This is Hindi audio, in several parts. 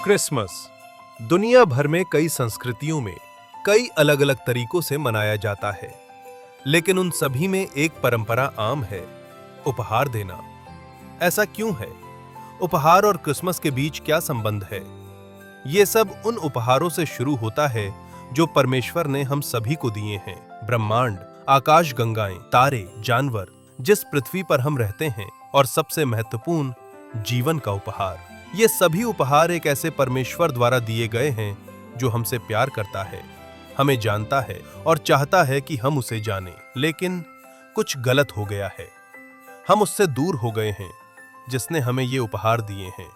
क्रिसमस दुनिया भर में कई संस्कृतियों में कई अलग-अलग तरीकों से मनाया जाता है, लेकिन उन सभी में एक परंपरा आम है, उपहार देना। ऐसा क्यों है? उपहार और क्रिसमस के बीच क्या संबंध है? ये सब उन उपहारों से शुरू होता है जो परमेश्वर ने हम सभी को दिए हैं। ब्रह्मांड, आकाशगंगाएं, तारे, जानवर, जिस पृथ्वी पर हम रहते हैं, और सबसे महत्वपूर्ण जीवन का उपहार। ये सभी उपहार एक ऐसे परमेश्वर द्वारा दिए गए हैं जो हमसे प्यार करता है, हमें जानता है और चाहता है कि हम उसे जानें। लेकिन कुछ गलत हो गया है। हम उससे दूर हो गए हैं जिसने हमें ये उपहार दिए हैं।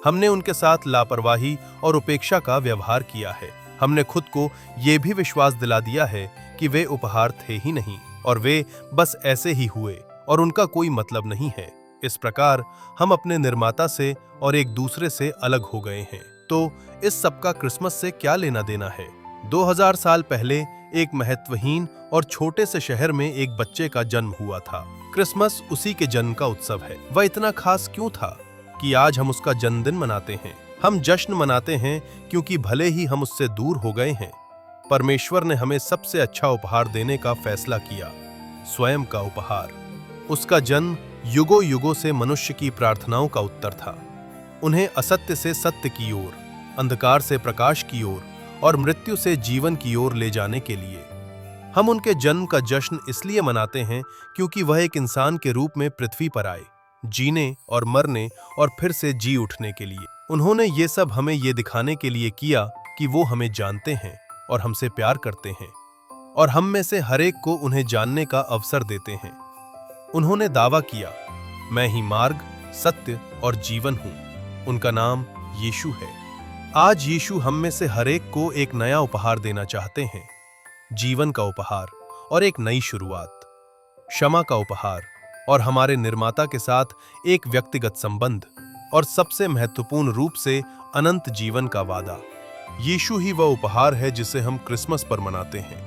हमने उनके साथ लापरवाही और उपेक्षा का व्यवहार किया है। हमने खुद को ये भी विश्वास दिला दिया है कि वे उपहार थे ही नहीं और वे बस ऐसे ही हुए और उनका कोई मतलब नहीं है। इस प्रकार हम अपने निर्माता से और एक दूसरे से अलग हो गए हैं। तो इस सब का क्रिसमस से क्या लेना देना है? 2000 साल पहले एक महत्वहीन और छोटे से शहर में एक बच्चे का जन्म हुआ था। क्रिसमस उसी के जन्म का उत्सव है। वह इतना खास क्यों था कि आज हम उसका जन्मदिन मनाते हैं? हम जश्न मनाते हैं क्योंकि भले ही हम उससे दूर हो गए हैं, परमेश्वर ने हमें सबसे अच्छा उपहार देने का फैसला किया, स्वयं का उपहार। उसका जन्म युगों युगों से मनुष्य की प्रार्थनाओं का उत्तर था। उन्हें असत्य से सत्य की ओर, अंधकार से प्रकाश की ओर और मृत्यु से जीवन की ओर ले जाने के लिए। हम उनके जन्म का जश्न इसलिए मनाते हैं क्योंकि वह एक इंसान के रूप में पृथ्वी पर आए, जीने और मरने और फिर से जी उठने के लिए। उन्होंने ये सब हमें ये दिखाने के लिए किया कि वो हमें जानते हैं और हमसे प्यार करते हैं, और हम में से हर एक को उन्हें जानने का अवसर देते हैं। उन्होंने दावा किया, मैं ही मार्ग, सत्य और जीवन हूं। उनका नाम यीशु है। आज यीशु हम में से हर एक को एक नया उपहार देना चाहते हैं, जीवन का उपहार और एक नई शुरुआत, क्षमा का उपहार और हमारे निर्माता के साथ एक व्यक्तिगत संबंध, और सबसे महत्वपूर्ण रूप से अनंत जीवन का वादा। यीशु ही वह उपहार है जिसे हम क्रिसमस पर मनाते हैं।